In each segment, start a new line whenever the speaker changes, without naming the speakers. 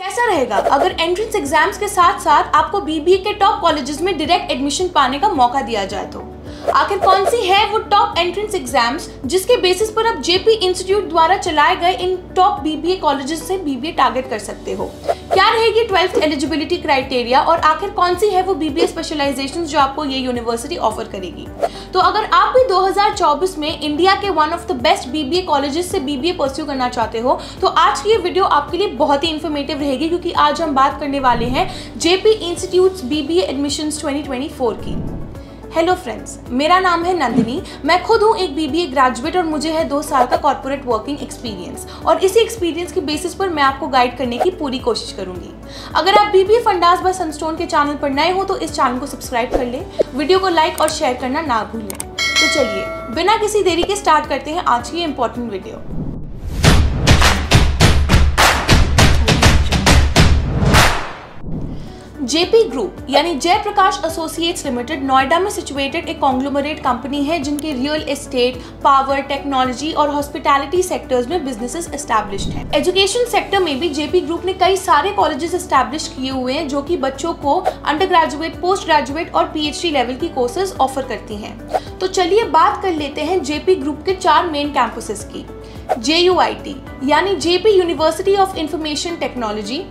कैसा रहेगा अगर एंट्रेंस एग्जाम्स के साथ साथ आपको बीबीए के टॉप कॉलेजेस में डायरेक्ट एडमिशन पाने का मौका दिया जाए तो? आखिर कौन सी है वो टॉप एंट्रेंस एग्जाम्स जिसके बेसिस पर आप जेपी इंस्टीट्यूट द्वारा चलाए गए इन टॉप बीबीए कॉलेजेस से बीबीए टारगेट कर सकते हो? क्या रहेगी 12th एलिजिबिलिटी क्राइटेरिया और आखिर कौन सी है वो बीबीए स्पेशलाइजेशंस जो आपको ये यूनिवर्सिटी ऑफर करेगी? तो अगर आप भी 2024 में इंडिया के one of the best BBA colleges से बीबीए परस्यू करना चाहते हो तो आज की ये वीडियो आपके लिए बहुत ही इन्फॉर्मेटिव रहेगी, क्योंकि आज हम बात करने वाले हैं जेपी इंस्टीट्यूट्स बीबीए एडमिशंस 2024 की। हेलो फ्रेंड्स, मेरा नाम है नंदिनी। मैं खुद हूँ एक बीबीए ग्रेजुएट और मुझे है 2 साल का कॉर्पोरेट वर्किंग एक्सपीरियंस, और इसी एक्सपीरियंस के बेसिस पर मैं आपको गाइड करने की पूरी कोशिश करूंगी। अगर आप बीबीए फंडास बाय सनस्टोन के चैनल पर नए हो तो इस चैनल को सब्सक्राइब कर लें, वीडियो को लाइक और शेयर करना ना भूलें। तो चलिए बिना किसी देरी के स्टार्ट करते हैं आज की इंपॉर्टेंट वीडियो। जेपी ग्रुप यानी जयप्रकाश एसोसिएट्स लिमिटेड नोएडा में सिचुएटेड एक कॉन्ग्लोमरेट कंपनी है जिनके रियल एस्टेट, पावर, टेक्नोलॉजी और हॉस्पिटैलिटी सेक्टर्स में बिजनेसेस एस्टैब्लिश्ड हैं। एजुकेशन सेक्टर में भी जेपी ग्रुप ने कई सारे कॉलेजेस एस्टैब्लिश किए हुए हैं जो कि बच्चों को अंडर ग्रेजुएट, पोस्ट ग्रेजुएट और पीएचडी लेवल की कोर्सेज ऑफर करती हैं। तो चलिए बात कर लेते हैं जेपी ग्रुप के 4 मेन कैंपसेस की। JUIT यानी JP university of information technology,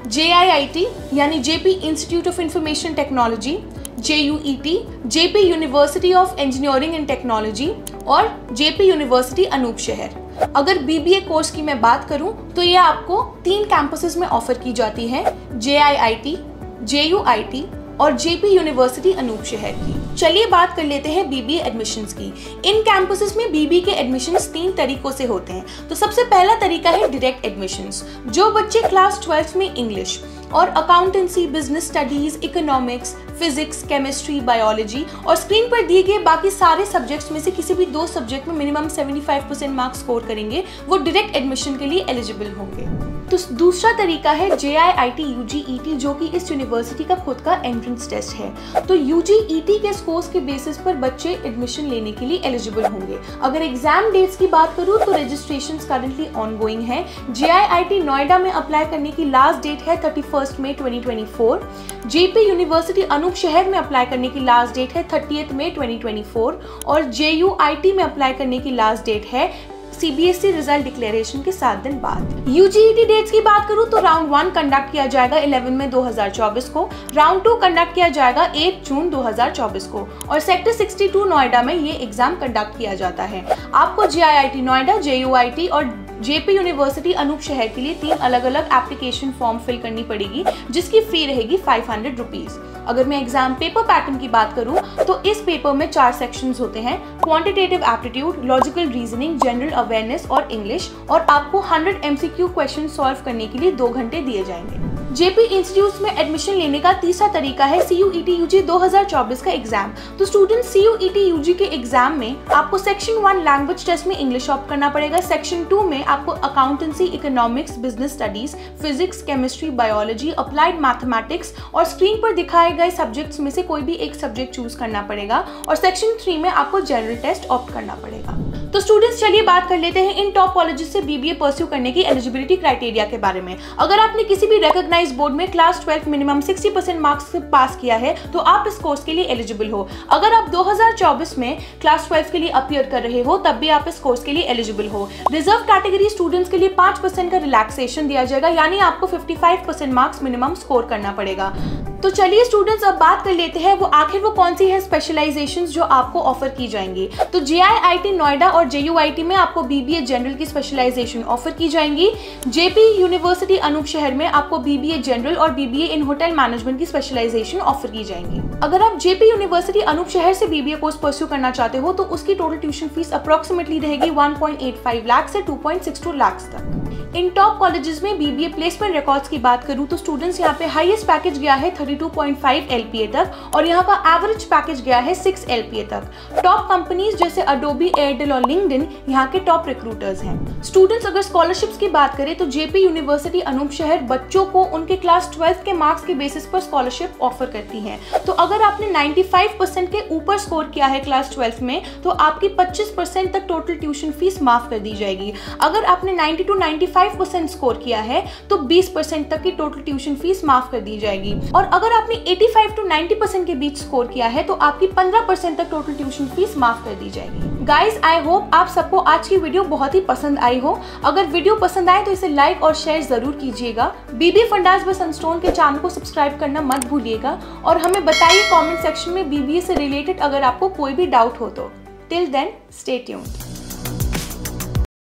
JIIT यानी JP institute of information technology, JUET JP university of engineering and technology और जेपी यूनिवर्सिटी अनूप शहर। अगर बीबीए कोर्स की मैं बात करूं तो ये आपको 3 कैंपसेस में ऑफर की जाती है, JIIT, JUIT और जेपी यूनिवर्सिटी अनूप शहर की। चलिए बात कर लेते हैं बीबीए एडमिशंस की। इन कैंपसेस में बीबीए के एडमिशंस 3 तरीकों से होते हैं। तो सबसे पहला तरीका है डायरेक्ट एडमिशंस। जो बच्चे क्लास 12 में इंग्लिश और accountancy, business studies, economics, physics, chemistry, biology और स्क्रीन पर दिए गए बाकी सारे सब्जेक्ट्स में से किसी भी 2 सब्जेक्ट में मिनिमम 75% मार्क्स स्कोर करेंगे, वो डायरेक्ट एडमिशन के लिए एलिजिबल होंगे। तो दूसरा तरीका है JIIT UGET, जो कि इस यूनिवर्सिटी का खुद का एंट्रेंस टेस्ट है। तो UGET के स्कोर्स के बेसिस पर बच्चे एडमिशन लेने के लिए एलिजिबल होंगे। अगर एग्जाम डेट्स की बात करूँ तो रजिस्ट्रेशंस करंटली ऑनगोइंग है। JIIT नोएडा में अप्लाई करने की लास्ट डेट है 31 मई 2024। जेपी यूनिवर्सिटी अनूप शहर में अप्लाई करने की लास्ट डेट है 30 मई 2024 और JUIT में अप्लाई करने की लास्ट डेट है CBSE रिजल्ट डिक्लेरेशन के 7 दिन बाद। UGET डेट्स की बात करूं तो राउंड 1 कंडक्ट किया जाएगा 11 मई 2024 को, राउंड 2 कंडक्ट किया जाएगा 8 जून 2024 को और सेक्टर 62 नोएडा में ये एग्जाम कंडक्ट किया जाता है। आपको JIIT नोएडा, JUIT और जेपी यूनिवर्सिटी अनूप शहर के लिए 3 अलग अलग एप्लीकेशन फॉर्म फिल करनी पड़ेगी, जिसकी फी रहेगी 500 रुपीज। अगर मैं एग्जाम पेपर पैटर्न की बात करूं तो इस पेपर में 4 सेक्शंस होते हैं, quantitative aptitude, logical reasoning, general awareness और इंग्लिश, और आपको 100 MCQ क्वेश्चन सॉल्व करने के लिए 2 घंटे दिए जाएंगे। जेपी इंस्टीट्यूट्स में एडमिशन लेने का तीसरा तरीका है CUET UG 2024 का एग्जाम। तो स्टूडेंट CUET UG के एग्जाम में आपको सेक्शन 1 लैंग्वेज टेस्ट में इंग्लिश ऑप्ट करना पड़ेगा, सेक्शन 2 में आपको accountancy, economics, business studies, physics, chemistry, biology, applied mathematics और स्क्रीन पर दिखाए गए सब्जेक्ट्स में से कोई भी एक सब्जेक्ट चूज करना पड़ेगा और सेक्शन 3 में आपको जनरल टेस्ट ऑप्ट करना पड़ेगा। तो स्टूडेंट्स चलिए बात कर लेते हैं इन टॉप कॉलेजेस से बीबीए परस्यू करने की एलिजिबिलिटी क्राइटेरिया के बारे में। अगर आपने किसी भी रिकॉग्नाइज्ड बोर्ड में क्लास 12 मिनिमम 60% मार्क्स से पास किया है तो आप इस कोर्स के लिए एलिजिबल हो। अगर आप 2024 में क्लास 12 के लिए अपीयर कर रहे हो तब भी आप इस कोर्स के लिए एलिजिबल हो। रिजर्व कैटेगरी स्टूडेंट्स के लिए 5% का रिलैक्सेशन दिया जाएगा, यानी आपको 55% मार्क्स मिनिमम स्कोर करना पड़ेगा। तो चलिए स्टूडेंट्स अब बात कर लेते हैं वो आखिर वो कौन सी है स्पेशलाइजेशंस जो आपको ऑफर की जाएंगी। तो JIIT नोएडा और JUIT में आपको BBA जनरल की स्पेशलाइजेशन ऑफर की जाएंगी। जेपी यूनिवर्सिटी अनूप शहर में आपको BBA जनरल और BBA इन होटल मैनेजमेंट की स्पेशलाइजेशन ऑफर की जाएंगी। अगर आप जेपी यूनिवर्सिटी अनूप शहर से BBA कोर्स परस्यू करना चाहते हो तो उसकी टोटल ट्यूशन फीस अप्रोक्सीमेटली रहेगी 1.85 लाख से 2.62 लाख तक। इन टॉप कॉलेजेस में BBA प्लेसमेंट रिकॉर्ड्स की बात करूं तो स्टूडेंट्स यहाँ पे हाईएस्ट पैकेज गया है 32.5 LPA तक और यहाँ का एवरेज पैकेज गया है 6 LPA तक। टॉप कंपनीज जैसे अडोबी, एयरटेल और लिंक्डइन यहाँ के टॉप रिक्रूटर्स हैं। स्टूडेंट्स अगर स्कॉलरशिप्स की बात करें तो जेपी यूनिवर्सिटी अनूप शहर बच्चों को उनके क्लास 12 के मार्क्स के बेसिस पर स्कॉलरशिप ऑफर करती है। तो अगर आपने 95% के ऊपर स्कोर किया है क्लास 12 में तो आपकी 25% तक टोटल ट्यूशन फीस माफ कर दी जाएगी। अगर आपने 90 to 95% स्कोर किया है तो 20% तक की टोटल ट्यूशन फीस माफ कर दी जाएगी। और अगर आपने 85 to 90% के बीच स्कोर किया है तो आपकी 15% तक टोटल ट्यूशन फीस माफ कर दी जाएगी। गाइज, आई होप आप सबको आज की वीडियो बहुत ही पसंद आई हो। अगर वीडियो पसंद आए तो इसे लाइक और शेयर जरूर कीजिएगा। बीबीए फंडास बाय सनस्टोन के चैनल को सब्सक्राइब करना मत भूलिएगा और हमें बताइए कमेंट सेक्शन में बीबीए से रिलेटेड अगर आपको कोई भी डाउट हो तो। Till then, stay tuned.